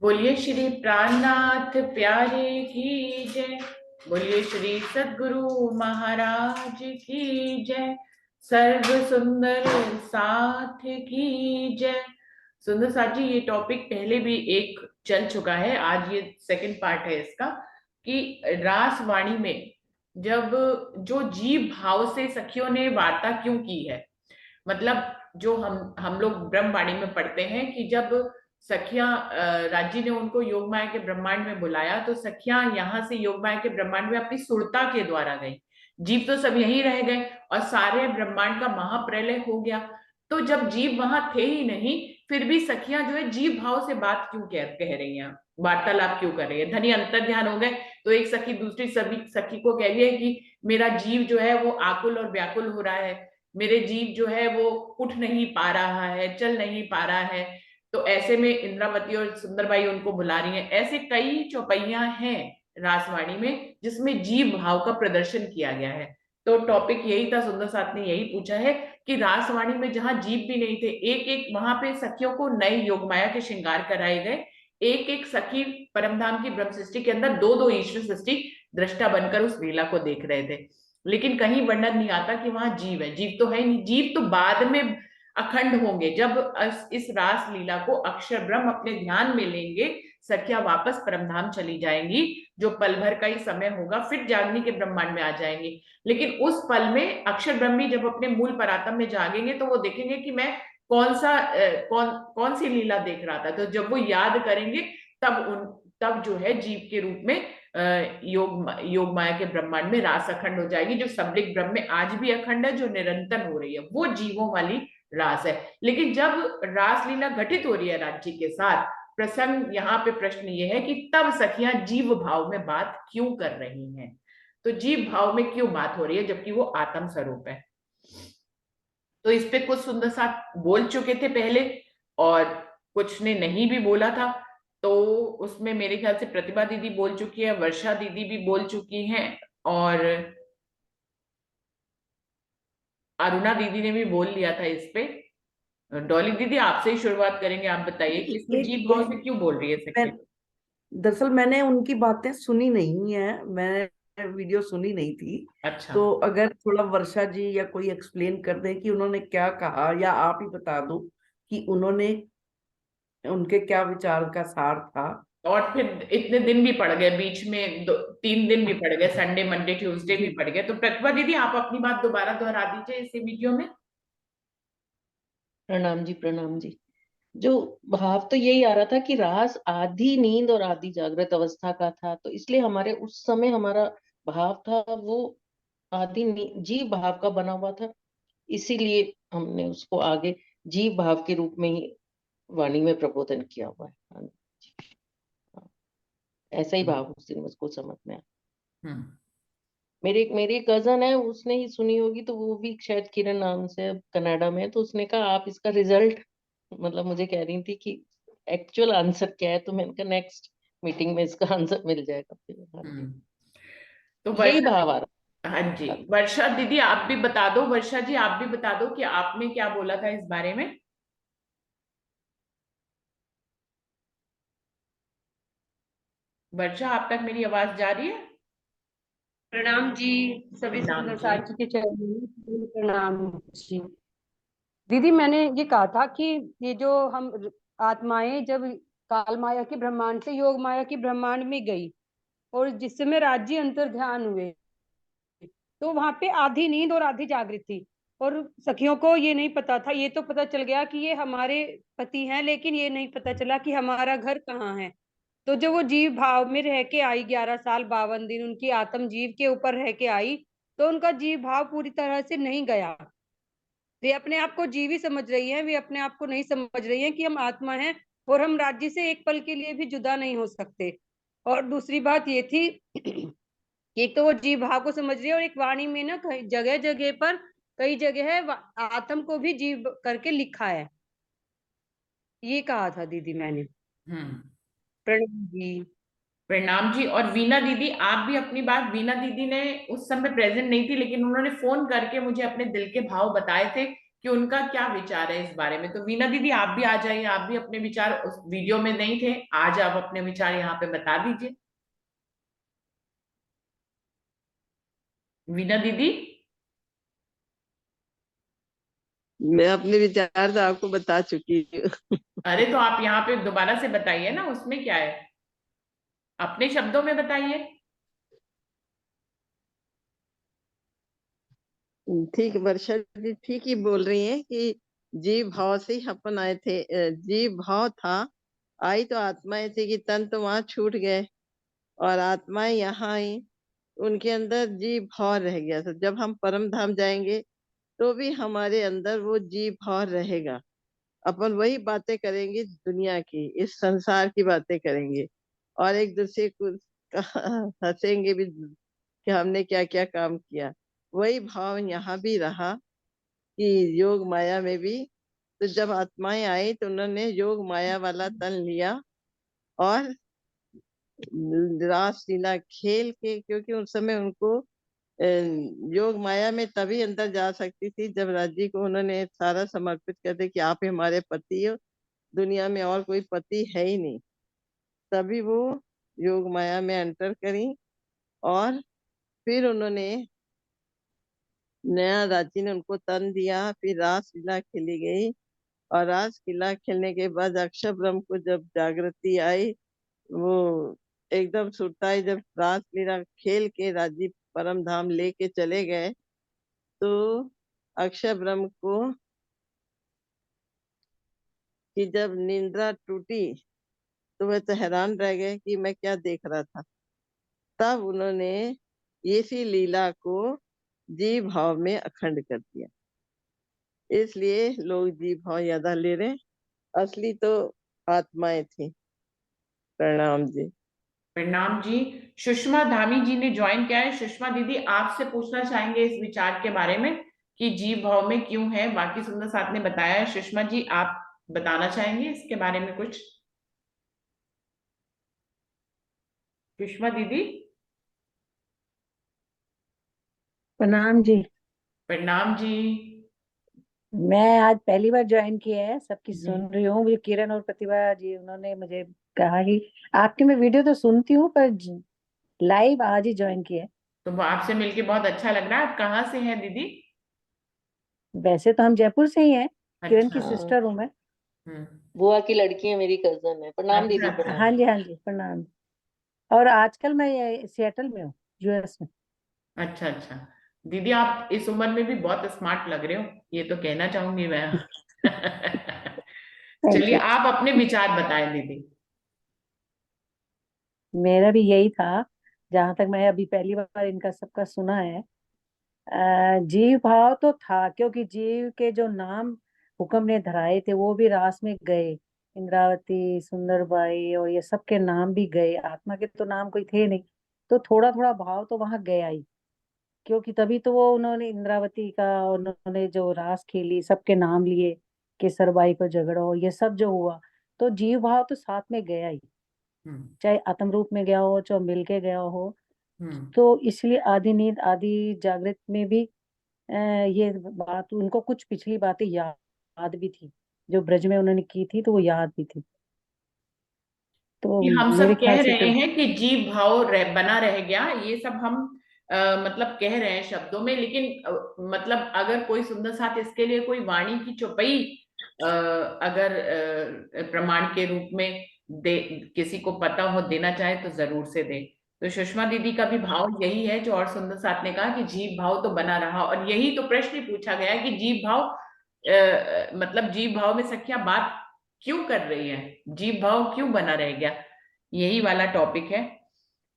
बोलिए श्री प्राणनाथ प्यारे की जय। बोलिए श्री सद्गुरु महाराज की जय। सर्व सुंदर साथ की जय। सुंदर साथ जी, ये टॉपिक पहले भी एक चल चुका है, आज ये सेकंड पार्ट है इसका कि रास वाणी में जब जो जीव भाव से सखियों ने वार्ता क्यों की है। मतलब जो हम लोग ब्रह्मवाणी में पढ़ते हैं कि जब सखियां राजी ने उनको योग माया के ब्रह्मांड में बुलाया तो सखियां यहाँ से योग माया के ब्रह्मांड में अपनी सुरता के द्वारा गई। जीव तो सब यहीं रह गए और सारे ब्रह्मांड का महाप्रलय हो गया। तो जब जीव वहां थे ही नहीं, फिर भी सखियां जो है जीव भाव से बात क्यों कह रही हैं, वार्तालाप क्यों कर रही है। धनी अंतर ध्यान हो गए तो एक सखी दूसरी सभी सखी को कह रही है कि मेरा जीव जो है वो आकुल और व्याकुल हो रहा है, मेरे जीव जो है वो उठ नहीं पा रहा है, चल नहीं पा रहा है। तो ऐसे में इंद्रावती और सुंदरबाई उनको बुला रही हैं। ऐसे कई चौपाइयां हैं रासवाणी में जिसमें जीव भाव का प्रदर्शन किया गया है। तो टॉपिक यही था, सुंदर साथ ने यही पूछा है कि रासवाणी में जहां जीव भी नहीं थे, एक एक वहां पे सखियों को नए योगमाया के श्रृंगार कराए गए। एक एक सखी परमधाम की ब्रह्म सृष्टि के अंदर दो दो ईश्वर सृष्टि दृष्टा बनकर उस लीला को देख रहे थे। लेकिन कहीं वर्णन नहीं आता कि वहां जीव है। जीव तो है ही नहीं, जीव तो बाद में अखंड होंगे जब इस रास लीला को अक्षर ब्रह्म अपने ध्यान में लेंगे। सखियां वापस परमधाम चली जाएंगी, जो पल भर का ही समय होगा, फिर जागनी के ब्रह्मांड में आ जाएंगी। लेकिन उस पल में अक्षर ब्रह्मी जब अपने मूल परातम में जागेंगे तो वो देखेंगे कि मैं कौन सा कौन कौन सी लीला देख रहा था। तो जब वो याद करेंगे तब जो है जीव के रूप में योग माया के ब्रह्मांड में रास अखंड हो जाएगी। जो सबलिक ब्रह्म में आज भी अखंड है, जो निरंतर हो रही है, वो जीवों वाली रास है। लेकिन जब रास लीला घटित हो रही है राज्य के साथ, प्रसंग यहाँ पे प्रश्न ये है कि तब सखियां जीव भाव में बात क्यों कर रही हैं। तो जीव भाव में क्यों बात हो रही है जबकि वो आत्म स्वरूप है। तो इस पे कुछ सुंदर साथ बोल चुके थे पहले और कुछ ने नहीं भी बोला था। तो उसमें मेरे ख्याल से प्रतिभा दीदी बोल चुकी है, वर्षा दीदी भी बोल चुकी हैं, और अरुणा दीदी ने भी बोल लिया था इस पे। डॉली दीदी आपसे ही शुरुआत करेंगे, आप बताइए कि इसमें जीव ये भाव से क्यों बोल रही है मैं सखी। दरअसल मैंने उनकी बातें सुनी नहीं है, मैंने वीडियो सुनी नहीं थी। अच्छा। तो अगर थोड़ा वर्षा जी या कोई एक्सप्लेन कर दे कि उन्होंने क्या कहा, या आप ही बता दो कि उन्होंने उनके क्या विचार का सार था। और फिर इतने दिन भी पड़ गए बीच में, 3 दिन भी पड़ गए, संडे मंडे ट्यूसडे भी जी। पड़ गए। तो प्रतिभा दीदी आप अपनी बात दोबारा दोहरा दीजिए इसी वीडियो में। प्रणाम जी, प्रणाम जी। जो भाव तो यही आ रहा था कि रास आधी नींद और आधी जागृत अवस्था का था, तो इसलिए हमारे उस समय हमारा भाव था वो जीव भाव का बना हुआ था। इसीलिए हमने उसको आगे जीव भाव के रूप में ही वाणी में प्रबोधन किया हुआ है। हाँ जी, हाँ। ऐसा ही भाव उस दिन मुझको समझ में आया। हम्म। मेरी कजन है, उसने ही सुनी होगी, तो वो भी शायद किरण नाम से कनाडा में है, तो उसने कहा आप इसका रिजल्ट, मतलब मुझे कह रही थी कि एक्चुअल आंसर क्या है, तो मैंने कहा नेक्स्ट मीटिंग में इसका आंसर मिल जाएगा फिर। हाँ जी, हम्म। तो यही वर्षा, भाव आ हाँ जी, रहा था। वर्षा दीदी आप भी बता दो, वर्षा जी आप भी बता दो कि आपने क्या बोला था इस बारे में। वर्षा, आप तक मेरी आवाज जा रही है। प्रणाम जी। सभी नाम सुंदर जी। सार जी के चरणों में प्रणाम जी। दीदी मैंने ये कहा था कि ये जो हम आत्माएं जब काल माया की ब्रह्मांड से योग माया की ब्रह्मांड में गई और जिस समय राज्य अंतर ध्यान हुए, तो वहां पे आधी नींद और आधी जागृत थी। और सखियों को ये नहीं पता था, ये तो पता चल गया कि ये हमारे पति हैं, लेकिन ये नहीं पता चला कि हमारा घर कहाँ है। तो जब वो जीव भाव में रह के आई, 11 साल 52 दिन उनकी आत्म जीव के ऊपर रह के आई, तो उनका जीव भाव पूरी तरह से नहीं गया। वे अपने आप को जीव ही समझ रही हैं, वे अपने आप को नहीं समझ रही हैं कि हम आत्मा हैं और हम राज्य से एक पल के लिए भी जुदा नहीं हो सकते। और दूसरी बात ये थी कि एक तो वो जीव भाव को समझ रही है, और एक वाणी में ना जगह जगह पर, कई जगह है आत्म को भी जीव करके लिखा है। ये कहा था दीदी मैंने। हम्म। प्रणव जी। प्रणाम जी। और वीना दीदी आप भी अपनी बात, वीना दीदी ने उस समय प्रेजेंट नहीं थी लेकिन उन्होंने फोन करके मुझे अपने दिल के भाव बताए थे कि उनका क्या विचार है इस बारे में। तो वीना दीदी आप भी आ जाइए, आप भी अपने विचार, उस वीडियो में नहीं थे, आज आप अपने विचार यहाँ पे बता दीजिए। वीना दीदी। मैं अपने विचार तो आपको बता चुकी हूँ। अरे तो आप यहाँ पे दोबारा से बताइए ना, उसमें क्या है, अपने शब्दों में बताइए। ठीक, वर्षा जी ठीक ही बोल रही हैं कि जीव भाव से ही अपन आए थे। जीव भाव था, आई तो आत्माएं थी कि तन तो वहां छूट गए और आत्माएं यहाँ आई, उनके अंदर जीव भाव रह गया था। जब हम परम धाम जाएंगे तो भी हमारे अंदर वो जीव भाव रहेगा। अपन वही बातें करेंगे, दुनिया की, इस संसार की बातें करेंगे और एक दूसरे को हंसेंगे भी कि हमने क्या क्या काम किया। वही भाव यहाँ भी रहा कि योग माया में भी। तो जब आत्माएं आई तो उन्होंने योग माया वाला तन लिया और रास लीला खेल के, क्योंकि उस समय उनको योग माया में तभी अंदर जा सकती थी जब राज्य को उन्होंने सारा समर्पित कर दिया कि आप ही हमारे पति हो, दुनिया में और कोई पति है ही नहीं। तभी वो योग माया में एंटर करी और फिर उन्होंने, नया राज्य ने उनको तन दिया, फिर रास लीला खेली गई और रास लीला खेलने के बाद अक्षर ब्रह्म को जब जागृति आई, वो एकदम सुरताई, जब रास लीला खेल के राज्य परम धाम लेके चले गए तो अक्षर ब्रह्म को कि जब निंद्रा टूटी तो वह तो हैरान रह गए कि मैं क्या देख रहा था। तब उन्होंने इसी लीला को जीव भाव में अखंड कर दिया। इसलिए लोग जीव भाव ज्यादा ले रहे, असली तो आत्माएं थी। प्रणाम जी। प्रणाम जी। सुषमा धामी जी ने ज्वाइन किया है। सुषमा दीदी आपसे पूछना चाहेंगे इस विचार के बारे में कि जीव भाव में क्यों है, बाकी सुंदर साथ ने बताया है। सुषमा जी आप बताना चाहेंगे इसके बारे में कुछ? सुषमा दीदी। प्रणाम जी। प्रणाम जी। मैं आज पहली बार ज्वाइन किया है, सबकी जी। सुन रही हूँ। ये किरण और प्रतिभा जी उन्होंने मुझे कहा कि आपकी मैं वीडियो तो सुनती हूँ पर लाइव आज ही ज्वाइन किया है। तो आपसे मिलके बहुत अच्छा लग रहा है। आप कहाँ से हैं दीदी? वैसे तो हम जयपुर से ही हैं, किरण अच्छा। की हाँ, सिस्टर हूँ मैं। हम्म। बुआ की लड़की है, मेरी कजन है। प्रणाम अच्छा दीदी, अच्छा। प्रणाम। हाँ जी, हाँ जी, प्रणाम। और आजकल मैं सिएटल में हूँ, यूएस में। अच्छा अच्छा। दीदी आप इस उम्र में भी बहुत स्मार्ट लग रहे हो, ये तो कहना चाहूंगी मैं। थैंक चलिए यू। आप अपने विचार बताएं दीदी। मेरा भी यही था, जहां तक मैं अभी पहली बार इनका सबका सुना है। जीव भाव तो था, क्योंकि जीव के जो नाम हुक्म ने धराए थे वो भी रास में गए। इंद्रावती, सुंदरबाई और ये सब के नाम भी गए, आत्मा के तो नाम कोई थे नहीं। तो थोड़ा थोड़ा भाव तो वहां गया ही, क्योंकि तभी तो वो उन्होंने इंद्रावती का, उन्होंने जो रास खेली, सबके नाम लिए, केसरबाई को झगड़ो, ये सब जो हुआ, तो जीव भाव तो साथ में गया ही। हम्म। चाहे आत्म रूप में गया हो, चाहे मिल के गया हो। हम्म। तो इसलिए आदि नींद आदि जागृत में भी ये बात उनको कुछ पिछली बातें याद भी थी, जो ब्रज में उन्होंने की थी तो वो याद भी थी। तो कि हम सब मेरे ख्याल कह से रहे तो हैं कि जीव भाव बना रह गया, ये सब हम मतलब कह रहे हैं शब्दों में, लेकिन मतलब अगर कोई सुंदर साथ इसके लिए कोई वाणी की चौपाई अगर प्रमाण के रूप में दे, किसी को पता हो देना चाहे तो जरूर से दे। तो सुषमा दीदी का भी भाव यही है जो और सुंदर साथ ने कहा कि जीव भाव तो बना रहा, और यही तो प्रश्न पूछा गया कि जीव भाव मतलब जीव भाव में सखिया बात क्यों कर रही है, जीव भाव क्यों बना रह गया, यही वाला टॉपिक है।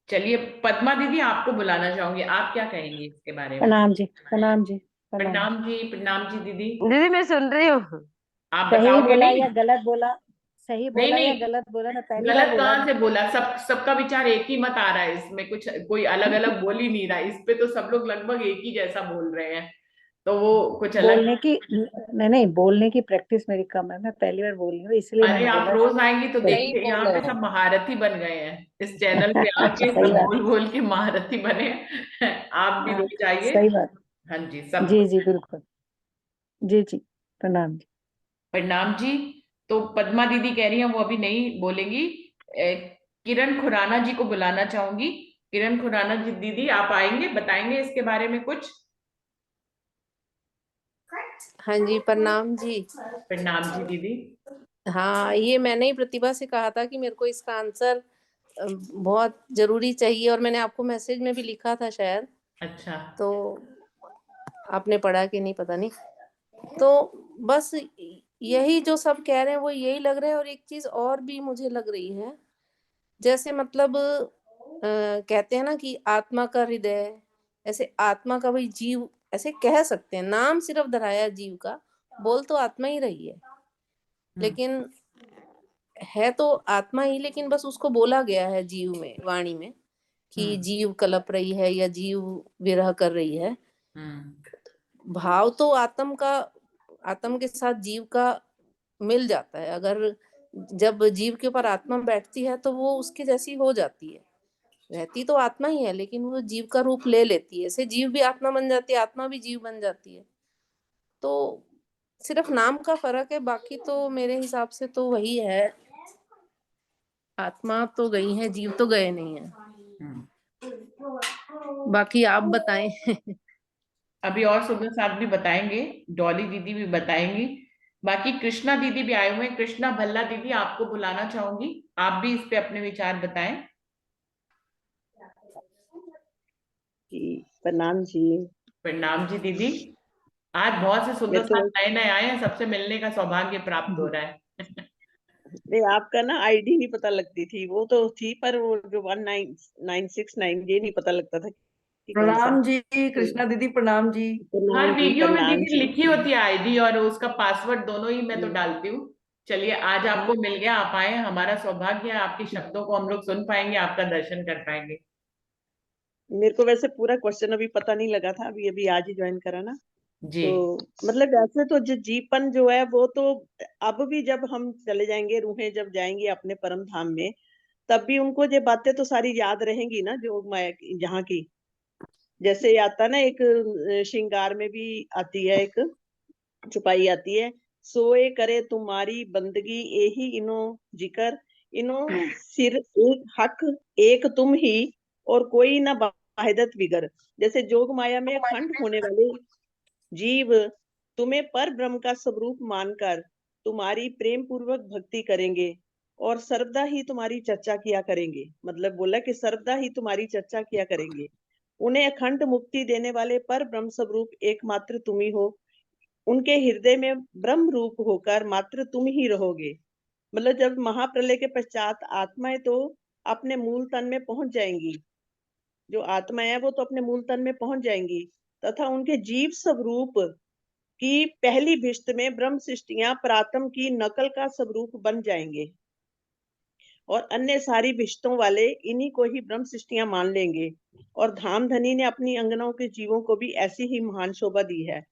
चलिए पद्मा दीदी आपको बुलाना चाहूंगी, आप क्या कहेंगे इसके बारे में? प्रणाम जी, प्रणाम जी, प्रणाम। प्रणाम जी। प्रणाम जी दीदी। दीदी मैं सुन रही हूँ। आप सही बताओगे बोला नहीं? या गलत बोला? सही नहीं बोला या नहीं, गलत बोला? मैं पहली बार गलत बोला कहाँ ना। से बोला, सबका विचार एक ही मत आ रहा है इसमें, कुछ कोई अलग अलग बोल ही नहीं रहा इस पे, तो सब लोग लगभग एक ही जैसा बोल रहे हैं, तो वो कुछ अलग। बोलने की नहीं नहीं, बोलने की प्रैक्टिस मेरी कम है, मैं पहली बार बोल रही हूँ, इसलिए अरे मैंने आप बोला। रोज आएंगी तो सही। सही देखिए यहाँ बोल रहे पे हैं। सब महारथी बन गए हैं, इस चैनल पे अच्छा, आके सही सब बात। बोल बोल के महारथी बने हैं। आप भी हाँ, रोज आइए। सही बात। हाँ जी, सब जी कुछ। जी, बिल्कुल। जी जी। प्रणाम जी। प्रणाम जी। तो पद्मा दीदी कह रही हैं वो अभी नहीं बोलेंगी। किरण खुराना जी को बुलाना चाहूंगी। किरण खुराना जी दीदी, आप आएंगे, बताएंगे इसके बारे में कुछ। हाँ जी, प्रणाम जी। प्रणाम जी दीदी। हाँ, ये मैंने ही प्रतिभा से कहा था कि मेरे को इसका आंसर बहुत जरूरी चाहिए, और मैंने आपको मैसेज में भी लिखा था शायद, अच्छा। तो आपने पढ़ा कि नहीं पता नहीं। तो बस यही जो सब कह रहे हैं वो यही लग रहा है, और एक चीज और भी मुझे लग रही है, जैसे मतलब कहते हैं ना कि आत्मा का हृदय, ऐसे आत्मा का भाई जीव ऐसे कह सकते हैं, नाम सिर्फ धराया जीव का, बोल तो आत्मा ही रही है, लेकिन है तो आत्मा ही, लेकिन बस उसको बोला गया है जीव में, वाणी में, कि जीव कलप रही है या जीव विरह कर रही है। भाव तो आत्म के साथ जीव का मिल जाता है। अगर जब जीव के ऊपर आत्मा बैठती है तो वो उसके जैसी हो जाती है। रहती तो आत्मा ही है, लेकिन वो जीव का रूप ले लेती है। ऐसे जीव भी आत्मा बन जाती है, आत्मा भी जीव बन जाती है। तो सिर्फ नाम का फर्क है, बाकी तो मेरे हिसाब से तो वही है। आत्मा तो गई है, जीव तो गए नहीं है। बाकी आप बताएं। अभी और सुंदर साहब भी बताएंगे, डॉली दीदी भी बताएंगी, बाकी कृष्णा दीदी भी आए हुए हैं। कृष्णा भल्ला दीदी, आपको बुलाना चाहूंगी, आप भी इस पे अपने विचार बताएं। जी प्रणाम जी। प्रणाम जी दीदी। आज बहुत से मैं सुंदर तो साहब नए नए आए हैं, सबसे मिलने का सौभाग्य प्राप्त हो रहा है। नहीं, आपका ना आईडी नहीं पता लगती थी, वो तो थी, पर वो जो 19969 ये नहीं पता लगता था कि कौन सा। प्रणाम जी तो कृष्णा दीदी, प्रणाम जी। हर प्रणाम जी, वीडियो में प्रणाम दीदी जी। लिखी होती है आईडी और उसका पासवर्ड, दोनों ही मैं तो डालती हूँ। चलिए, आज आपको मिल गया, आप आए, हमारा सौभाग्य है, आपके शब्दों को हम लोग सुन पाएंगे, आपका दर्शन कर पाएंगे। मेरे को वैसे पूरा क्वेश्चन अभी पता नहीं लगा था, अभी अभी आज ही ज्वाइन करा ना। जी। तो मतलब वैसे तो जो जीपन जो है वो तो अब भी जब हम चले जाएंगे, रूहें जब जाएंगी अपने परम धाम में, तब भी उनको ये बातें तो सारी याद रहेंगी ना, जो मैं जहाँ की। जैसे आता ना एक श्रृंगार में भी आती है, एक छुपाई आती है, सोए करे तुम्हारी बंदगी यही इनो जिकर, इनो सिर एक हक एक तुम ही, और कोई ना वाहिदत बिगर। जैसे जोग माया में खंड होने वाले जीव तुम्हें पर ब्रह्म का स्वरूप मानकर तुम्हारी प्रेम पूर्वक भक्ति करेंगे और सर्वदा ही तुम्हारी चर्चा किया करेंगे। मतलब बोला कि सर्वदा ही तुम्हारी चर्चा किया करेंगे। उन्हें अखंड मुक्ति देने वाले पर ब्रह्म स्वरूप एकमात्र तुम ही हो। उनके हृदय में ब्रह्म रूप होकर मात्र तुम ही रहोगे। मतलब जब महाप्रलय के पश्चात आत्माएं तो अपने मूल तन में पहुंच जाएंगी, जो आत्माएं है वो तो अपने मूल तन में पहुंच जाएंगी, तथा उनके जीव स्वरूप की पहली भिष्ट में ब्रह्म सृष्टियां प्रातम की नकल का स्वरूप बन जाएंगे, और अन्य सारी भिष्टों वाले इन्हीं को ही ब्रह्म सृष्टियां मान लेंगे। और धामधनी ने अपनी अंगनाओं के जीवों को भी ऐसी ही महान शोभा दी है।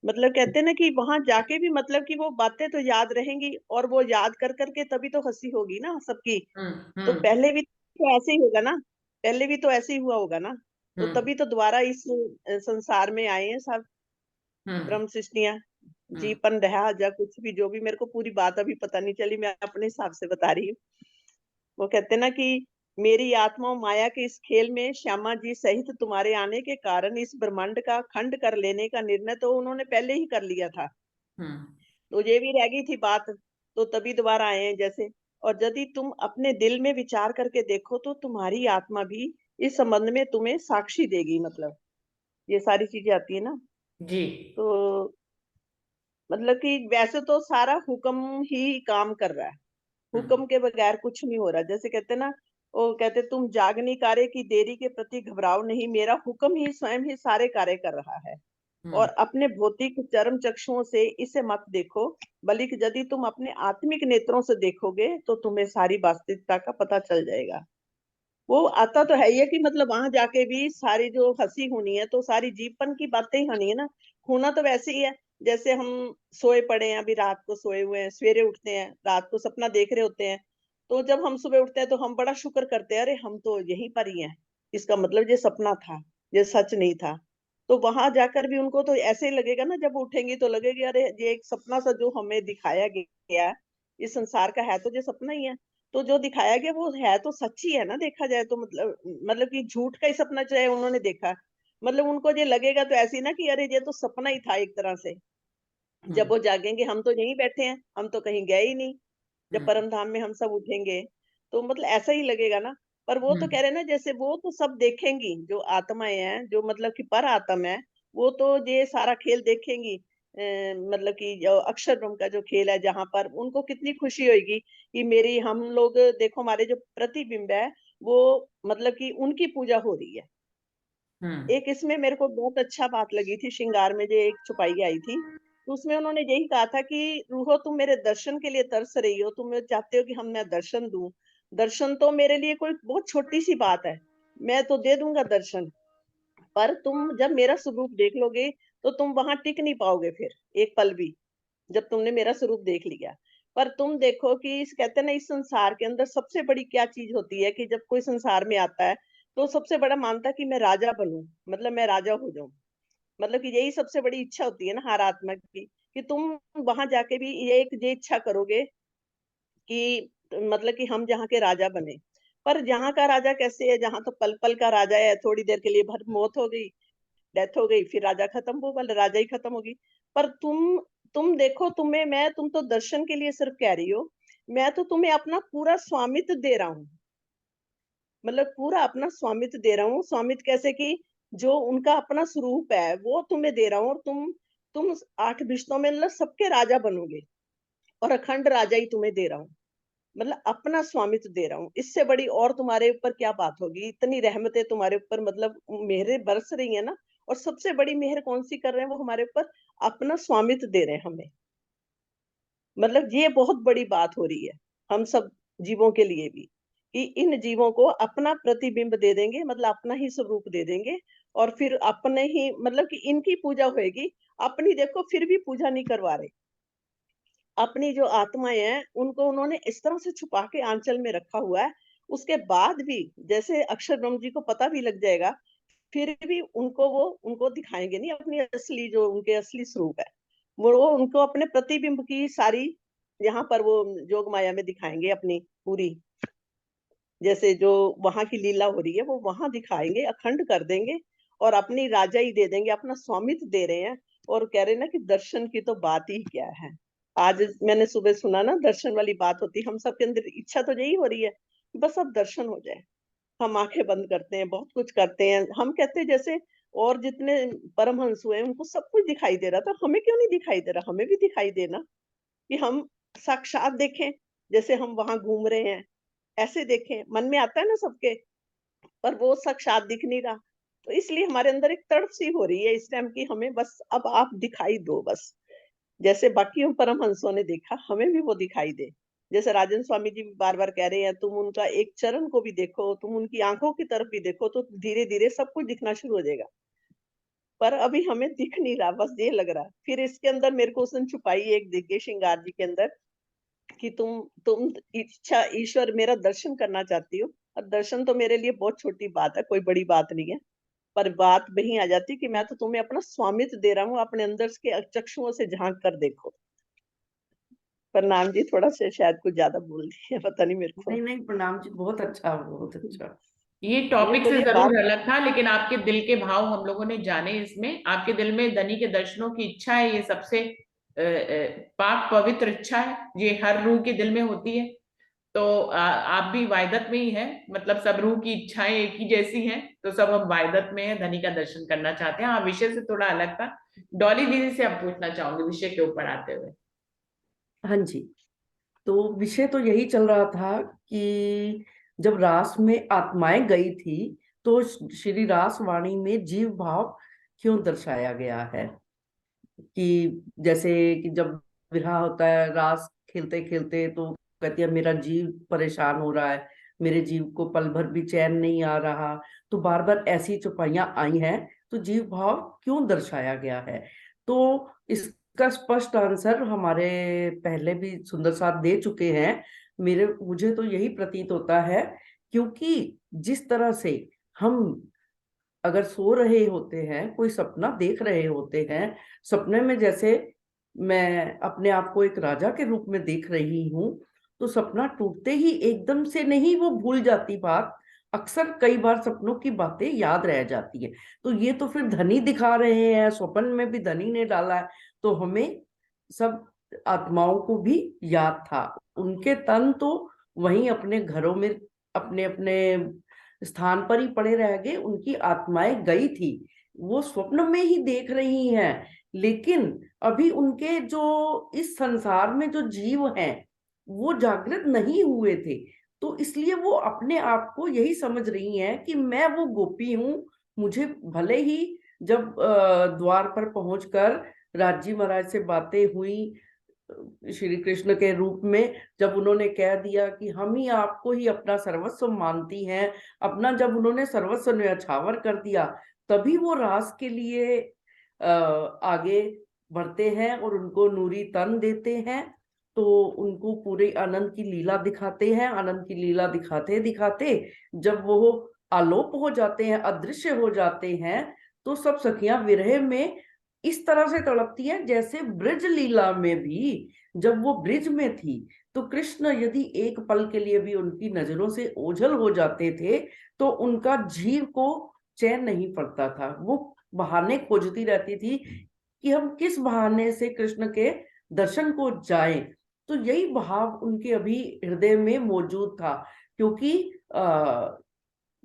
मतलब कहते हैं ना कि वहां जाके भी मतलब कि वो बातें तो याद रहेंगी, और वो याद कर करके तभी तो हंसी होगी ना सबकी। तो हम्म। पहले भी तो ऐसे ही होगा ना, पहले भी तो ऐसे ही हुआ होगा ना, तो हम्म। तभी तो दोबारा इस संसार में आए हैं सब हम्म। ब्रह्म सृष्टियां। हम्म। जीपन रहा या कुछ भी, जो भी, मेरे को पूरी बात अभी पता नहीं चली, मैं अपने हिसाब से बता रही हूँ। वो कहते ना कि मेरी आत्मा और माया के इस खेल में श्यामा जी सहित तुम्हारे आने के कारण इस ब्रह्मांड का खंड कर लेने का निर्णय तो उन्होंने पहले ही कर लिया था। हम्म। तो ये भी रह गई थी बात, तो तभी दोबारा आए हैं जैसे। और यदि तुम अपने दिल में विचार करके देखो तो तुम्हारी आत्मा भी इस संबंध में तुम्हें साक्षी देगी। मतलब ये सारी चीजें आती है ना। जी। तो मतलब कि वैसे तो सारा हुक्म ही काम कर रहा है, हम्म। हुक्म के बगैर कुछ नहीं हो रहा। जैसे कहते ना, वो कहते तुम जागनी कार्य की देरी के प्रति घबराओ नहीं, मेरा हुक्म ही स्वयं ही सारे कार्य कर रहा है। और हम्म। अपने भौतिक चरम चक्षुओं से इसे मत देखो, बल्कि यदि तुम अपने आत्मिक नेत्रों से देखोगे तो तुम्हें सारी वास्तविकता का पता चल जाएगा। वो आता तो है ही है कि मतलब वहां जाके भी सारी जो हंसी होनी है तो सारी जीवन की बातें ही होनी है ना। होना तो वैसे ही है, जैसे हम सोए पड़े हैं, अभी रात को सोए हुए हैं, सवेरे उठते हैं, रात को सपना देख रहे होते हैं, तो जब हम सुबह उठते हैं तो हम बड़ा शुक्र करते हैं, अरे हम तो यहीं पर ही हैं, इसका मतलब ये सपना था, ये सच नहीं था। तो वहां जाकर भी उनको तो ऐसे ही लगेगा ना, जब उठेंगी तो लगेगा अरे ये एक सपना सा जो हमें दिखाया गया, इस संसार का है तो ये सपना ही है। तो जो दिखाया गया वो है तो सच ही है ना, देखा जाए तो मतलब कि झूठ का ही सपना चाहे उन्होंने देखा, मतलब उनको ये लगेगा तो ऐसे ही ना कि अरे ये तो सपना ही था एक तरह से। जब वो जागेंगे हम तो यहीं बैठे हैं, हम तो कहीं गए ही नहीं, जब परम धाम में हम सब उठेंगे तो मतलब ऐसा ही लगेगा ना। पर वो तो कह रहे हैं ना, जैसे वो तो सब देखेंगी जो आत्माएं हैं, जो मतलब कि पर आत्म है, वो तो ये सारा खेल देखेंगी। मतलब कि जो अक्षर ब्रह्म का जो खेल है, जहां पर उनको कितनी खुशी होगी कि मेरी, हम लोग देखो हमारे जो प्रतिबिंब है वो मतलब कि उनकी पूजा हो रही है। एक इसमें मेरे को बहुत अच्छा बात लगी थी, श्रृंगार में जो एक चौपाई आई थी, तो उसमें उन्होंने यही कहा था कि रूहो तुम मेरे दर्शन के लिए तरस रही हो, तुम चाहते हो कि हम मैं दर्शन दूं। दर्शन तो मेरे लिए कोई बहुत छोटी सी बात है, मैं तो दे दूंगा दर्शन, पर तुम जब मेरा स्वरूप देख लोगे तो तुम वहां टिक नहीं पाओगे फिर एक पल भी, जब तुमने मेरा स्वरूप देख लिया। पर तुम देखो कि इस कहते हैं ना, इस संसार के अंदर सबसे बड़ी क्या चीज होती है कि जब कोई संसार में आता है तो सबसे बड़ा मानता है कि मैं राजा बनूं, मतलब मैं राजा हो जाऊं। मतलब कि यही सबसे बड़ी इच्छा होती है ना हर आत्मा की, कि तुम वहां जाके भी ये इच्छा करोगे कि मतलब कि हम जहाँ के राजा बने। पर जहाँ का राजा कैसे है, जहाँ तो पल पल का राजा है, थोड़ी देर के लिए भर मौत हो गई, डेथ हो गई, फिर राजा खत्म, वो वाला राजा ही खत्म होगी। पर तुम देखो, तुम तो दर्शन के लिए सिर्फ कह रही हो, मैं तो तुम्हें अपना पूरा स्वामित्व दे रहा हूँ, मतलब पूरा अपना स्वामित्व दे रहा हूँ। स्वामित्व कैसे कि जो उनका अपना स्वरूप है वो तुम्हें दे रहा हूँ, और तुम 8 विश्वों में मतलब सबके राजा बनोगे, और अखंड राजा ही तुम्हें दे रहा हूँ, मतलब अपना स्वामित्व दे रहा हूँ। इससे बड़ी और तुम्हारे ऊपर क्या बात होगी, इतनी रहमतें तुम्हारे ऊपर, मतलब मेहरें बरस रही है ना। और सबसे बड़ी मेहर कौन सी कर रहे हैं वो हमारे ऊपर, अपना स्वामित्व दे रहे हैं हमें। मतलब ये बहुत बड़ी बात हो रही है हम सब जीवों के लिए भी, कि इन जीवों को अपना प्रतिबिंब दे देंगे, मतलब अपना ही स्वरूप दे देंगे, और फिर अपने ही मतलब कि इनकी पूजा होएगी। अपनी देखो फिर भी पूजा नहीं करवा रहे, अपनी जो आत्माएं हैं उनको उन्होंने इस तरह से छुपा के आंचल में रखा हुआ है। उसके बाद भी जैसे अक्षर ब्रह्म जी को पता भी लग जाएगा, फिर भी उनको दिखाएंगे नहीं अपनी असली, जो उनके असली स्वरूप है, वो उनको अपने प्रतिबिंब की सारी यहाँ पर वो जोग माया में दिखाएंगे अपनी पूरी, जैसे जो वहां की लीला हो रही है वो वहां दिखाएंगे, अखंड कर देंगे, और अपनी राजा ही दे देंगे, अपना स्वामित्व दे रहे हैं। और कह रहे हैं ना कि दर्शन की तो बात ही क्या है। आज मैंने सुबह सुना ना, दर्शन वाली बात होती, हम सबके अंदर इच्छा तो यही हो रही है कि बस अब दर्शन हो जाए। हम आंखें बंद करते हैं, बहुत कुछ करते हैं, हम कहते हैं जैसे और जितने परमहंस हुए उनको सब कुछ दिखाई दे रहा था, हमें क्यों नहीं दिखाई दे रहा, हमें भी दिखाई देना, कि हम साक्षात देखें, जैसे हम वहां घूम रहे हैं ऐसे देखें, मन में आता है ना सबके, पर वो साक्षात दिख नहीं रहा। तो इसलिए हमारे अंदर एक तड़प सी हो रही है इस टाइम की, हमें बस अब आप दिखाई दो बस, जैसे बाकी परमहंसों ने देखा हमें भी वो दिखाई दे। जैसे राजन स्वामी जी बार बार कह रहे हैं, तुम उनका एक चरण को भी देखो, तुम उनकी आंखों की तरफ भी देखो, तो धीरे धीरे सब कुछ दिखना शुरू हो जाएगा। पर अभी हमें दिख नहीं रहा, बस ये लग रहा। फिर इसके अंदर मेरे को उसने छुपाई एक दिव्य श्रृंगार जी के अंदर, कि तुम इच्छा ईश्वर मेरा दर्शन करना चाहती हो, और दर्शन तो मेरे लिए बहुत छोटी बात है, कोई बड़ी बात नहीं है। पर बात वही आ जाती कि मैं तो तुम्हें अपना स्वामित्व दे रहा हूँ, अपने अंदर के चक्षुओं से झांक कर देखो। प्रणाम जी, थोड़ा सा शायद कुछ ज्यादा बोल दिया, पता नहीं मेरे को। नहीं नहीं, प्रणाम जी, बहुत अच्छा, बहुत अच्छा। ये नहीं टॉपिक तो से ये जरूर बात, अलग था, लेकिन आपके दिल के भाव हम लोगों ने जाने इसमें। आपके दिल में धनी के दर्शनों की इच्छा है, ये सबसे पाक पवित्र इच्छा है, ये हर रूह के दिल में होती है। तो आप भी वायदत में ही हैं, मतलब सब रूह की इच्छाएं एक ही जैसी हैं, तो सब हम वायदत में हैं, धनी का दर्शन करना चाहते हैं। हाँ, विषय से थोड़ा अलग था। डॉली दीदी से अब पूछना चाहूंगी विषय के ऊपर आते हुए। हाँ जी, तो विषय तो यही चल रहा था कि जब रास में आत्माएं गई थी तो श्री रास वाणी में जीव भाव क्यों दर्शाया गया है। कि जैसे कि जब विरह होता है, रास खेलते खेलते, तो कहती है मेरा जीव परेशान हो रहा है, मेरे जीव को पल भर भी चैन नहीं आ रहा। तो बार बार ऐसी चौपाइयां आई हैं, तो जीव भाव क्यों दर्शाया गया है। तो इसका स्पष्ट आंसर हमारे पहले भी सुंदर साथ दे चुके हैं। मुझे तो यही प्रतीत होता है, क्योंकि जिस तरह से हम अगर सो रहे होते हैं, कोई सपना देख रहे होते हैं, सपने में जैसे मैं अपने आप को एक राजा के रूप में देख रही हूँ, तो सपना टूटते ही एकदम से नहीं वो भूल जाती बात, अक्सर कई बार सपनों की बातें याद रह जाती है। तो ये तो फिर धनी दिखा रहे हैं, स्वप्न में भी धनी ने डाला है, तो हमें सब आत्माओं को भी याद था। उनके तन तो वहीं अपने घरों में अपने अपने स्थान पर ही पड़े रह गए, उनकी आत्माएं गई थी, वो स्वप्न में ही देख रही हैं। लेकिन अभी उनके जो इस संसार में जो जीव हैं वो जागृत नहीं हुए थे, तो इसलिए वो अपने आप को यही समझ रही हैं कि मैं वो गोपी हूं। मुझे भले ही जब द्वार पर पहुंचकर राजी महाराज से बातें हुई श्री कृष्ण के रूप में, जब उन्होंने कह दिया कि हम ही आपको ही अपना सर्वस्व मानती हैं, अपना जब उन्होंने सर्वस्व न्यौछावर कर दिया, तभी वो रास के लिए आगे बढ़ते हैं और उनको नूरी तन देते हैं। तो उनको पूरे आनंद की लीला दिखाते हैं। आनंद की लीला दिखाते दिखाते जब वो आलोप हो जाते हैं, अदृश्य हो जाते हैं, तो सब सखियां विरह में इस तरह से तड़पती हैं जैसे ब्रिज लीला में भी जब वो ब्रिज में थी तो कृष्ण यदि एक पल के लिए भी उनकी नजरों से ओझल हो जाते थे तो उनका जीव को चैन नहीं पड़ता था। वो बहाने खोजती रहती थी कि हम किस बहाने से कृष्ण के दर्शन को जाएं। तो यही भाव उनके अभी हृदय में मौजूद था, क्योंकि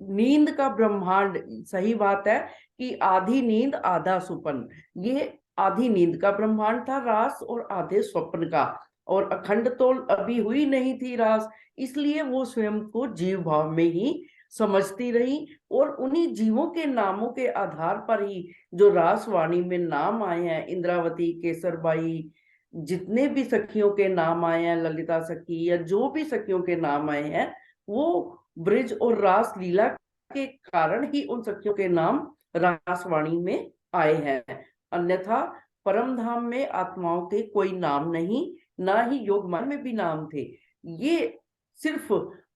नींद का ब्रह्मांड, सही बात है कि आधी नींद आधा सुपन, ये आधी नींद का ब्रह्मांड था रास और आधे स्वप्न का, और अखंड तो अभी हुई नहीं थी रास, इसलिए वो स्वयं को जीव भाव में ही समझती रही। और उन्हीं जीवों के नामों के आधार पर ही जो रासवाणी में नाम आए हैं, इंद्रावती, केसरबाई, जितने भी सखियों के नाम आए हैं, ललिता सखी या जो भी सखियों के नाम आए हैं, वो ब्रिज और रास लीला के कारण ही उन सखियों के नाम रासवाणी में आए हैं। अन्यथा परम धाम में आत्माओं के कोई नाम नहीं, ना ही योगमाया में भी नाम थे। ये सिर्फ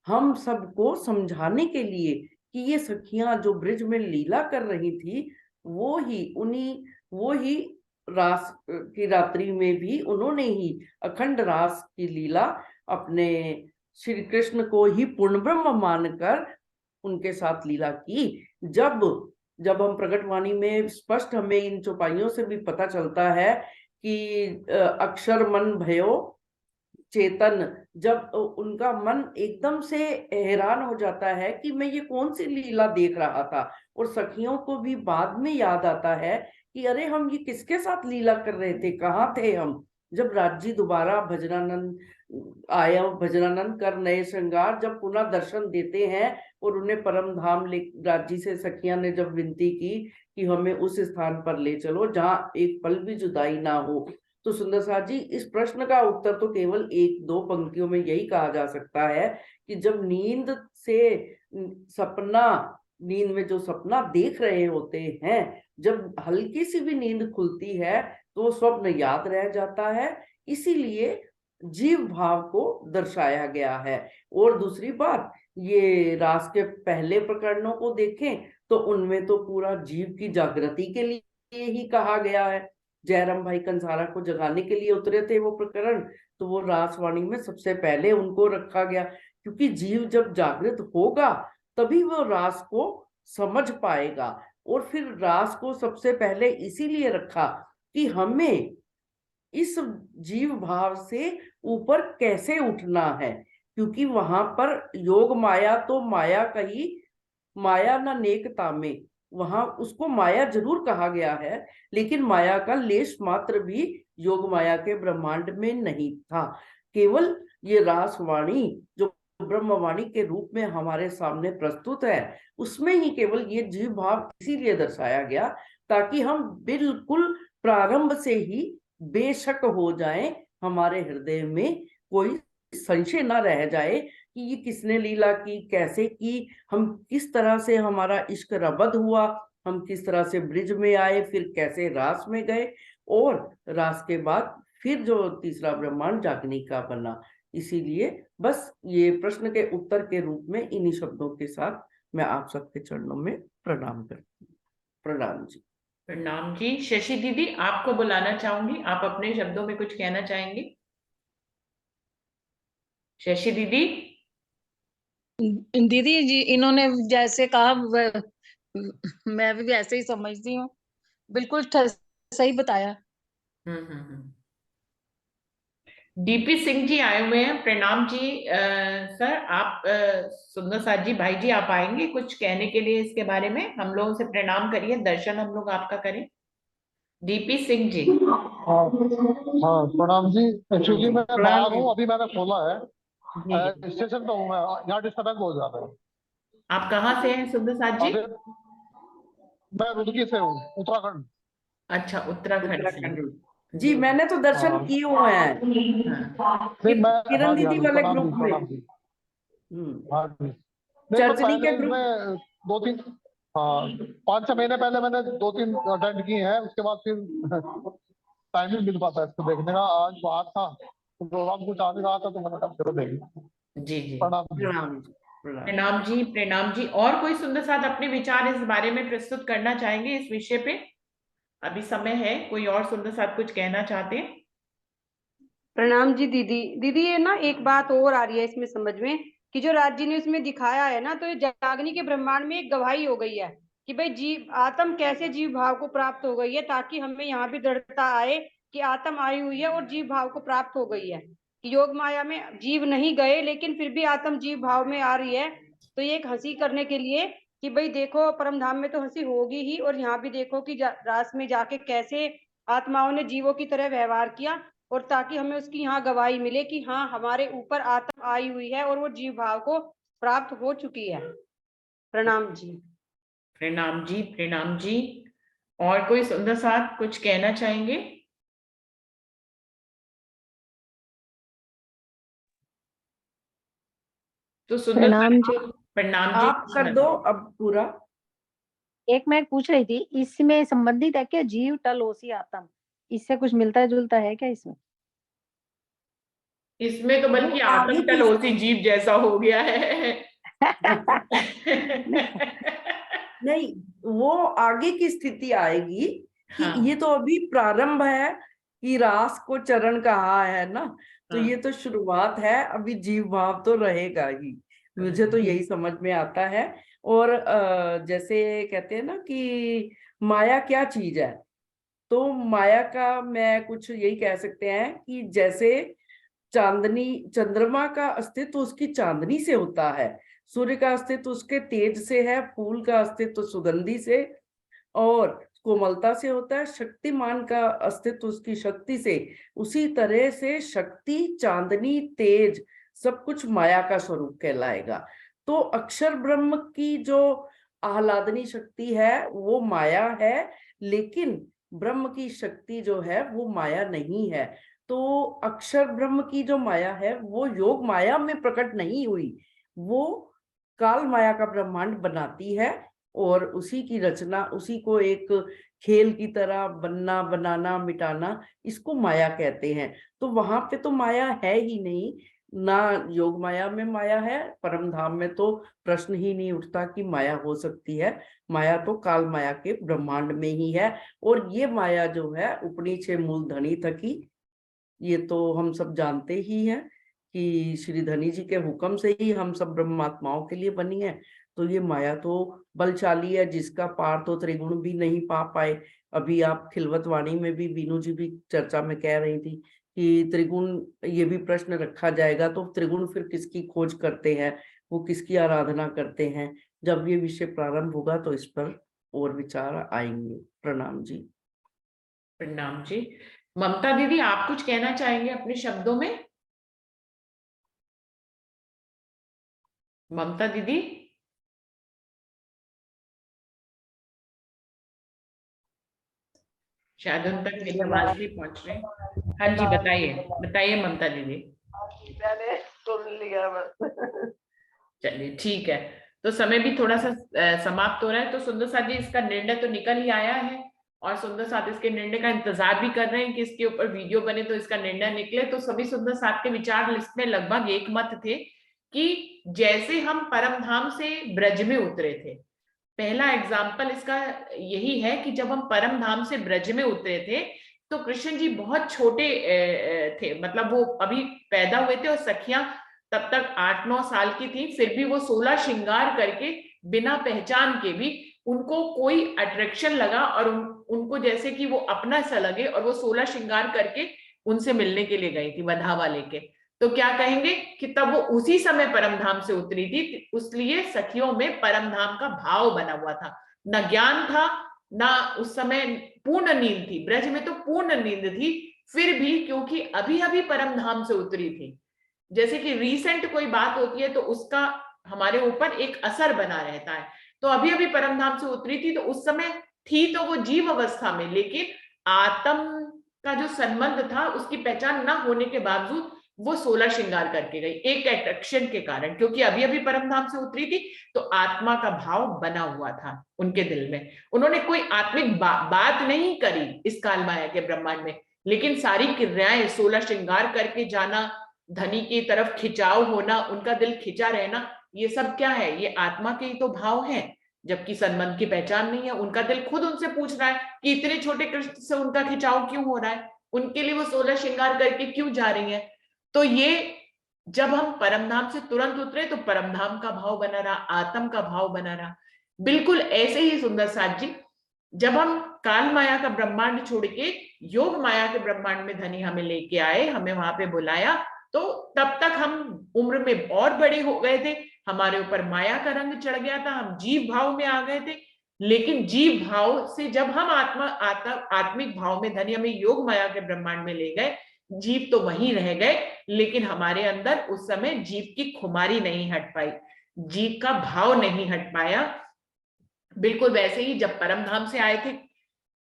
हम सबको समझाने के लिए कि ये सखियां जो ब्रिज में लीला कर रही थी, वो ही रास की रात्रि में भी उन्होंने ही अखंड रास की लीला अपने श्री कृष्ण को ही पूर्ण ब्रह्म मानकर उनके साथ लीला की। जब हम प्रकटवाणी में स्पष्ट हमें इन चौपाइयों से भी पता चलता है कि अक्षर मन भयो चेतन, जब उनका मन एकदम से हैरान हो जाता है कि मैं ये कौन सी लीला देख रहा था, और सखियों को भी बाद में याद आता है कि अरे हम ये किसके साथ लीला कर रहे थे, कहाँ थे हम। जब राजी दोबारा भजनानंद आया, भजनानंद कर नए श्रृंगार जब पुनः दर्शन देते हैं और उन्हें परम धाम ले, राजी से सखियां ने जब विनती की कि हमें उस स्थान पर ले चलो जहां एक पल भी जुदाई ना हो, तो सुंदर साथ जी इस प्रश्न का उत्तर तो केवल एक दो पंक्तियों में यही कहा जा सकता है कि जब नींद में जो सपना देख रहे होते हैं, जब हल्की सी भी नींद खुलती है तो स्वप्न याद रह जाता है, इसीलिए जीव भाव को दर्शाया गया है। और दूसरी बात, ये रास के पहले प्रकरणों को देखें तो उनमें तो पूरा जीव की जागृति के लिए ही कहा गया है। जयराम भाई कंसारा को जगाने के लिए उतरे थे वो प्रकरण, तो वो रासवाणी में सबसे पहले उनको रखा गया, क्योंकि जीव जब जागृत होगा तभी वो रास को समझ पाएगा। और फिर रास को सबसे पहले इसीलिए रखा कि हमें इस जीव भाव से ऊपर कैसे उठना है, क्योंकि वहां पर योग माया तो माया कही, माया न नेकता में, वहां उसको माया जरूर कहा गया है, लेकिन माया का लेश मात्र भी योग माया के ब्रह्मांड में नहीं था। केवल ये रासवाणी जो ब्रह्मवाणी के रूप में हमारे सामने प्रस्तुत है, उसमें ही केवल ये जीव भाव इसीलिए दर्शाया गया ताकि हम बिल्कुल प्रारंभ से ही बेशक हो जाएं, हमारे हृदय में कोई संशय ना रह जाए कि ये किसने लीला की, कैसे की, हम किस तरह से हमारा इश्क रबद हुआ, हम किस तरह से ब्रिज में आए, फिर कैसे रास में गए, और रास के बाद फिर जो तीसरा ब्रह्मांड जागनी का बना। इसीलिए बस ये प्रश्न के उत्तर के रूप में इन्हीं शब्दों के साथ मैं आप सबके चरणों में प्रणाम करती हूँ। प्रणाम जी। प्रणाम जी। शशि दीदी, आपको बुलाना चाहूंगी, आप अपने शब्दों में कुछ कहना चाहेंगे? शशि दीदी। दीदी जी इन्होंने जैसे कहा मैं भी वैसे ही समझती हूँ, बिल्कुल सही बताया। हम्म। डीपी सिंह जी आए हुए हैं। प्रणाम जी। सर आप सुंदर साथ जी, भाई जी, आप आएंगे कुछ कहने के लिए इसके बारे में? हम लोगों से प्रणाम करिए, दर्शन हम लोग आपका करें। डीपी सिंह जी। हाँ हाँ प्रणाम जी। एक्चुअली मैं प्रणाम बाहर जी। हूँ, अभी मैंने खोला है। जी जी। स्टेशन पे हूँ मैं, यहाँ डिस्टर्बेंस बहुत ज्यादा है। आप कहाँ से हैं सुंदर साथ जी? अभी मैं रुड़की से हूँ, उत्तराखंड। अच्छा, उत्तराखंड से। उत्तराखंड। जी मैंने तो दर्शन हाँ किए हुए हैं हाँ। नहीं मैं, किरण हाँ जी दीदी वाले प्रणाम जी, ग्रुप में। प्रणाम जी। हाँ जी नहीं, मैं चर्चनी पहले के ग्रुप। इसमें 2-3, हाँ 5-6 महीने पहले मैंने 2-3 अटेंड किए हैं, उसके बाद फिर टाइम नहीं मिल पाता इसको देखने का। आज बाहर था तो प्रोग्राम कुछ आ नहीं रहा था, तो मैंने कहा चलो देखेंगे। जी जी। प्रणाम जी। प्रणाम जी। प्रणाम। प्रणाम जी, प्रणाम जी। और कोई सुंदर साथ अपने विचार इस बारे में प्रस्तुत करना चाहेंगे इस विषय पे? अभी समय है, कोई और सुंदर साथ कुछ कहना चाहते हैं? प्रणाम जी दीदी। दीदी ये ना एक बात और आ रही है इसमें समझ में, कि जो राज जी ने उसमें दिखाया है ना, तो ये जागनी के ब्रह्मांड में एक गवाही हो गई है कि भाई जीव आत्म कैसे जीव भाव को प्राप्त हो गई है, ताकि हमें यहाँ भी दृढ़ता आए कि आत्म आई हुई है और जीव भाव को प्राप्त हो गई है। कि योग माया में जीव नहीं गए, लेकिन फिर भी आत्म जीव भाव में आ रही है। तो ये एक हंसी करने के लिए कि भाई देखो परम धाम में तो हंसी होगी ही, और यहाँ भी देखो कि रास में जाके कैसे आत्माओं ने जीवों की तरह व्यवहार किया, और ताकि हमें उसकी यहाँ गवाही मिले कि हाँ हमारे ऊपर आत्मा आई हुई है और वो जीव भाव को प्राप्त हो चुकी है। प्रणाम जी। प्रणाम जी, प्रणाम जी। और कोई सुंदर साथ कुछ कहना चाहेंगे? तो सुंदर प्रणाम साथ, जी। प्रणाम जी। आप कर दो अब पूरा। एक मैं पूछ रही थी, इसमें संबंधित है क्या जीव टल ओसी आत्म, इससे कुछ मिलता जुलता है क्या इसमें? इसमें तो वो बल्कि आगे आत्म की टलोसी जीव जैसा हो गया है। नहीं, वो आगे की स्थिति आएगी कि हाँ ये तो अभी प्रारंभ है कि रास को चरण कहा है ना, तो हाँ। ये तो शुरुआत है, अभी जीव भाव तो रहेगा ही। मुझे तो यही समझ में आता है। और जैसे कहते हैं ना कि माया क्या चीज है, तो माया का मैं कुछ यही कह सकते हैं कि जैसे चांदनी, चंद्रमा का अस्तित्व उसकी चांदनी से होता है, सूर्य का अस्तित्व उसके तेज से है, फूल का अस्तित्व सुगंधि से और कोमलता से होता है, शक्तिमान का अस्तित्व उसकी शक्ति से। उसी तरह से शक्ति, चांदनी, तेज सब कुछ माया का स्वरूप कहलाएगा। तो अक्षर ब्रह्म की जो आह्लादनी शक्ति है वो माया है, लेकिन ब्रह्म की शक्ति जो है वो माया नहीं है। तो अक्षर ब्रह्म की जो माया है वो योग माया में प्रकट नहीं हुई, वो काल माया का ब्रह्मांड बनाती है और उसी की रचना, उसी को एक खेल की तरह बनना, बनाना, मिटाना, इसको माया कहते हैं। तो वहां पे तो माया है ही नहीं ना, योग माया में माया है, परम धाम में तो प्रश्न ही नहीं उठता कि माया हो सकती है। माया तो काल माया के ब्रह्मांड में ही है। और ये माया जो है उपनी छे मूल धनी थकी, ये तो हम सब जानते ही हैं कि श्री धनी जी के हुक्म से ही हम सब ब्रह्मात्माओं के लिए बनी है। तो ये माया तो बलशाली है, जिसका पार तो त्रिगुण भी नहीं पा पाए। अभी आप खिलवत वाणी में भी बीनू जी भी चर्चा में कह रही थी कि त्रिगुण, ये भी प्रश्न रखा जाएगा तो त्रिगुण फिर किसकी खोज करते हैं, वो किसकी आराधना करते हैं। जब ये विषय प्रारंभ होगा तो इस पर और विचार आएंगे। प्रणाम जी। प्रणाम जी। ममता दीदी, आप कुछ कहना चाहेंगे अपने शब्दों में? ममता दीदी। शायद उन तक मेरी आवाज नहीं पहुंच रही। हाँ जी, बताइए बताइए ममता दीदी। मैंने सुन लिया बस। चलिए ठीक है। तो समय भी थोड़ा सा समाप्त हो रहा है, तो सुंदर साथ जी इसका निर्णय तो निकल ही आया है और सुंदर साथ इसके निर्णय का इंतजार भी कर रहे हैं कि इसके ऊपर वीडियो बने तो इसका निर्णय निकले। तो सभी सुंदर साथ के विचार लिस्ट में लगभग एक मत थे कि जैसे हम परम धाम से ब्रज में उतरे थे, पहला एग्जाम्पल इसका यही है कि जब हम परम धाम से ब्रज में उतरे थे तो कृष्ण जी बहुत छोटे थे, मतलब वो अभी पैदा हुए थे और सखियां तब तक 8-9 साल की थी, फिर भी वो 16 श्रृंगार करके बिना पहचान के भी उनको कोई अट्रैक्शन लगा और उनको जैसे कि वो अपना सा लगे और वो 16 श्रृंगार करके उनसे मिलने के लिए गई थी बधावा लेके। तो क्या कहेंगे कि तब वो उसी समय परमधाम से उतरी थी, इसलिए सखियों में परमधाम का भाव बना हुआ था। न ज्ञान था, ना उस समय पूर्ण नींद थी, ब्रज में तो पूर्ण नींद थी, फिर भी क्योंकि अभी अभी परमधाम से उतरी थी, जैसे कि रीसेंट कोई बात होती है तो उसका हमारे ऊपर एक असर बना रहता है। तो अभी अभी परमधाम से उतरी थी तो उस समय थी तो वो जीव अवस्था में, लेकिन आत्म का जो संबंध था उसकी पहचान न होने के बावजूद वो 16 श्रृंगार करके गई, एक अट्रैक्शन के कारण, क्योंकि अभी अभी परमधाम से उतरी थी तो आत्मा का भाव बना हुआ था उनके दिल में। उन्होंने कोई आत्मिक बात नहीं करी इस काल माया के ब्रह्मांड में, लेकिन सारी क्रियाएं 16 श्रृंगार करके जाना, धनी की तरफ खिंचाव होना, उनका दिल खिंचा रहना, ये सब क्या है, ये आत्मा के ही तो भाव है, जबकि संबंध की पहचान नहीं है। उनका दिल खुद उनसे पूछ रहा है कि इतने छोटे कृष्ण से उनका खिंचाव क्यों हो रहा है, उनके लिए वो 16 श्रृंगार करके क्यों जा रही है। तो ये जब हम परमधाम से तुरंत उतरे तो परमधाम का भाव बना रहा, आत्म का भाव बना रहा। बिल्कुल ऐसे ही सुंदर साथ जी, जब हम काल माया का ब्रह्मांड छोड़ के योग माया के ब्रह्मांड में धनी हमें लेके आए, हमें वहां पे बुलाया, तो तब तक हम उम्र में और बड़े हो गए थे, हमारे ऊपर माया का रंग चढ़ गया था, हम जीव भाव में आ गए थे। लेकिन जीव भाव से जब हम आत्मिक भाव में धनी हमें योग माया के ब्रह्मांड में ले गए, जीव तो वहीं रह गए, लेकिन हमारे अंदर उस समय जीव की खुमारी नहीं हट पाई, जीव का भाव नहीं हट पाया। बिल्कुल वैसे ही जब परमधाम से आए थे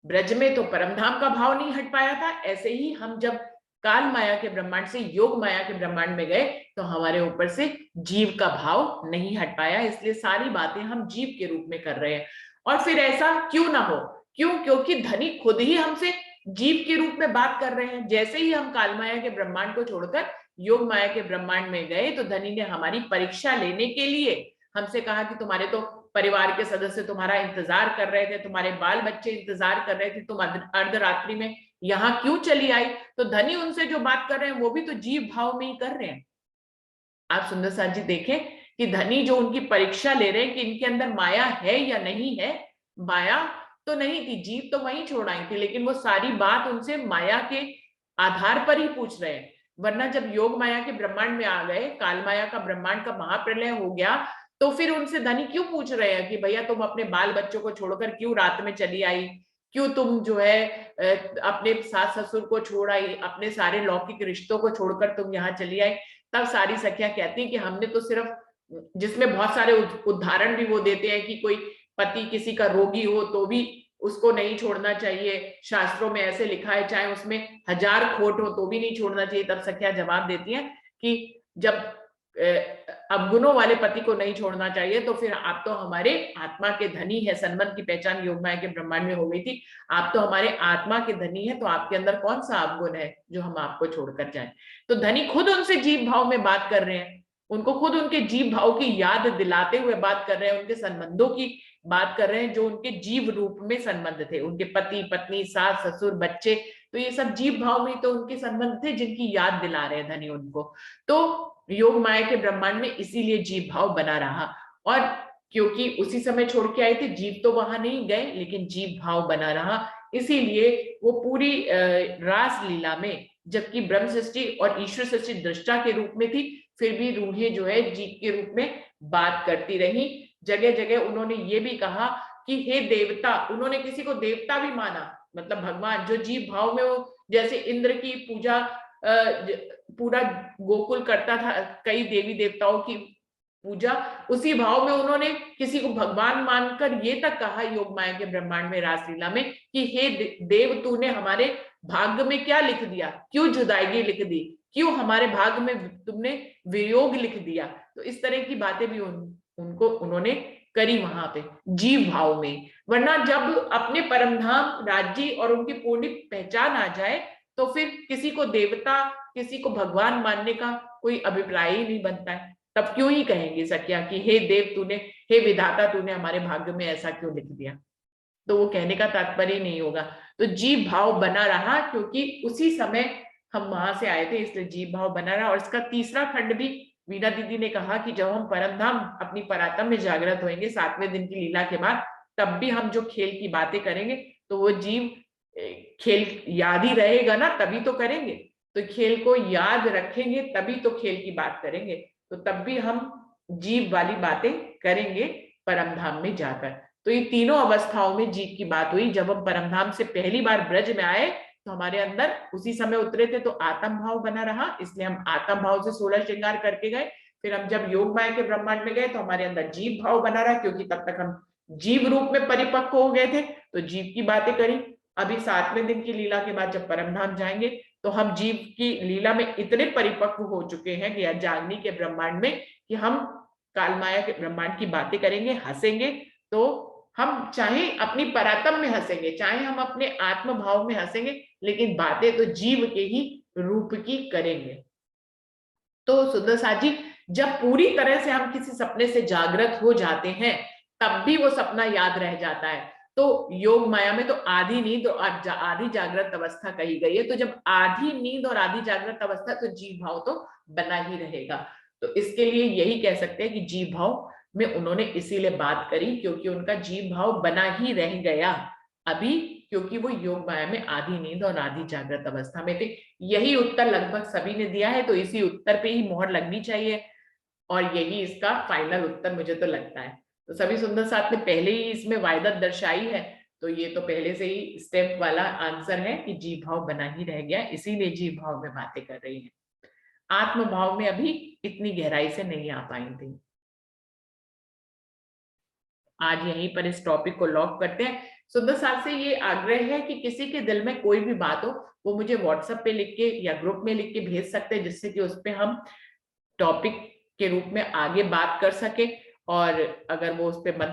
ब्रज में तो परमधाम का भाव नहीं हट पाया था, ऐसे ही हम जब काल माया के ब्रह्मांड से योग माया के ब्रह्मांड में गए तो हमारे ऊपर से जीव का भाव नहीं हट पाया, इसलिए सारी बातें हम जीव के रूप में कर रहे हैं। और फिर ऐसा क्यों ना हो, क्यों, क्योंकि धनी खुद ही हमसे जीव के रूप में बात कर रहे हैं। जैसे ही हम काल माया के ब्रह्मांड को छोड़कर योग माया के ब्रह्मांड में गए तो धनी ने हमारी परीक्षा लेने के लिए हमसे कहा कि तुम्हारे तो परिवार के सदस्य तुम्हारा इंतजार कर रहे थे, तुम्हारे बाल बच्चे इंतजार कर रहे थे, तुम अर्धरात्रि में यहाँ क्यों चली आई। तो धनी उनसे जो बात कर रहे हैं वो भी तो जीव भाव में ही कर रहे हैं। आप सुंदर साथ जी देखें कि धनी जो उनकी परीक्षा ले रहे हैं कि इनके अंदर माया है या नहीं है, माया तो नहीं थी, जीव तो वहीं छोड़ आई थी, लेकिन वो सारी बात उनसे माया के आधार पर ही पूछ रहे हैं। वरना जब योग माया के ब्रह्मांड में आ गए, काल माया का ब्रह्मांड का महाप्रलय हो गया, तो फिर उनसे धनी क्यों पूछ रहे हैं कि भैया तुम अपने बाल बच्चों को छोड़कर क्यों रात में चली आई, क्यों तुम जो है अपने सास ससुर को छोड़ आई, अपने सारे लौकिक रिश्तों को छोड़कर तुम यहाँ चली आई। तब सारी सखियां कहती हैं कि हमने तो सिर्फ, जिसमें बहुत सारे उदाहरण भी वो देते हैं कि कोई पति किसी का रोगी हो तो भी उसको नहीं छोड़ना चाहिए, शास्त्रों में ऐसे लिखा है, चाहे उसमें 1000 खोट हो तो भी नहीं छोड़ना चाहिए। तब सखियां जवाब देती हैं कि जब अवगुणों वाले पति को नहीं छोड़ना चाहिए तो फिर आप तो हमारे आत्मा के धनी है, संबंध की पहचान योग माया के ब्रह्मांड में हो गई थी, आप तो हमारे आत्मा के धनी है, तो आपके अंदर कौन सा अवगुण है जो हम आपको छोड़कर जाएं। तो धनी खुद उनसे जीव भाव में बात कर रहे हैं, उनको खुद उनके जीव भाव की याद दिलाते हुए बात कर रहे हैं, उनके संबंधों की बात कर रहे हैं जो उनके जीव रूप में संबंध थे, उनके पति पत्नी सास ससुर बच्चे, तो ये सब जीव भाव में तो उनके संबंध थे जिनकी याद दिला रहे हैं धनी उनको। तो योग माया के ब्रह्मांड में इसीलिए जीव भाव बना रहा, और क्योंकि उसी समय छोड़ के आए थे, जीव तो वहां नहीं गए लेकिन जीव भाव बना रहा, इसीलिए वो पूरी रास लीला में, जबकि ब्रह्म सृष्टि और ईश्वर सृष्टि दृष्टा के रूप में थी, फिर भी रूहें जो है जीव के रूप में बात करती रही। जगह जगह उन्होंने ये भी कहा कि हे देवता, उन्होंने किसी को देवता भी माना, मतलब भगवान जो जीव भाव में, वो जैसे इंद्र की पूजा पूरा गोकुल करता था, कई देवी देवताओं की पूजा, उसी भाव में उन्होंने किसी को भगवान मानकर ये तक कहा योग माया के ब्रह्मांड में रासलीला में कि हे देव, तूने हमारे भाग्य में क्या लिख दिया, क्यों जुदाई लिख दी, क्यों हमारे भाग्य में तुमने वियोग लिख दिया। तो इस तरह की बातें भी उनको उन्होंने करी वहां पे जीव भाव में। वरना जब अपने परमधाम राज्य और उनकी पूर्ण पहचान आ जाए तो फिर किसी को देवता किसी को भगवान मानने का कोई अभिप्राय ही नहीं बनता है। तब क्यों ही कहेंगे सखिया कि हे देव तूने, हे विधाता तूने हमारे भाग्य में ऐसा क्यों लिख दिया। तो वो कहने का तात्पर्य नहीं होगा। तो जीव भाव बना रहा क्योंकि उसी समय हम वहां से आए थे, इसलिए जीव भाव बना रहा। और इसका तीसरा खंड भी वीणा दीदी ने कहा कि जब हम परमधाम अपनी परात्म में जागृत होंगे 7वें दिन की लीला के बाद, तब भी हम जो खेल की बातें करेंगे तो वो जीव खेल याद ही रहेगा ना, तभी तो करेंगे। तो खेल को याद रखेंगे तभी तो खेल की बात करेंगे, तो तब भी हम जीव वाली बातें करेंगे परमधाम में जाकर। तो ये तीनों अवस्थाओं में जीव की बात हुई। जब हम परमधाम से पहली बार ब्रज में आए तो हमारे अंदर उसी समय उतरे थे, तो आत्म भाव बना रहा, इसलिए हम आत्म भाव से 16 श्रृंगार करके गए। फिर हम जब योग माया के ब्रह्मांड में गए तो हमारे अंदर जीव भाव बना रहा, क्योंकि तब तक हम जीव रूप में परिपक्व हो गए थे, तो जीव की बातें करी। अभी 7वें दिन की लीला के बाद जब परमधाम जाएंगे तो हम जीव की लीला में इतने परिपक्व हो चुके हैं कि जागनी के ब्रह्मांड में, कि हम काल माया के ब्रह्मांड की बातें करेंगे, हंसेंगे। तो हम चाहे अपनी परात्म में हंसेंगे, चाहे हम अपने आत्म भाव में हंसेंगे, लेकिन बातें तो जीव के ही रूप की करेंगे। तो सुंदर साथ जी, जब पूरी तरह से हम किसी सपने से जागृत हो जाते हैं तब भी वो सपना याद रह जाता है। तो योग माया में तो आधी नींद और आधी जागृत अवस्था कही गई है। तो जब आधी नींद और आधी जागृत अवस्था, तो जीव भाव तो बना ही रहेगा। तो इसके लिए यही कह सकते हैं कि जीव भाव में उन्होंने इसीलिए बात करी क्योंकि उनका जीव भाव बना ही रह गया अभी, क्योंकि वो योग माया में आधी नींद और आधी जागृत अवस्था में थे। यही उत्तर लगभग सभी ने दिया है, तो इसी उत्तर पे ही मोहर लगनी चाहिए और यही इसका फाइनल उत्तर मुझे तो लगता है। तो सभी सुंदर साथ ने पहले ही इसमें वायदत दर्शाई है, तो ये तो पहले से ही स्टेप वाला आंसर है कि जीव भाव बना ही रह गया, इसीलिए जीव भाव में बातें कर रही है। आत्म भाव में अभी इतनी गहराई से नहीं आ पाई थी। आज यहीं पर इस टॉपिक को लॉक करते हैं। सुंदर साथ से ये आग्रह है कि किसी के दिल में कोई भी बात हो वो मुझे व्हाट्सएप पे लिख के या ग्रुप में लिख के भेज सकते हैं, जिससे कि उस पर हम टॉपिक के रूप में आगे बात कर सके। और अगर वो उस पर मंथन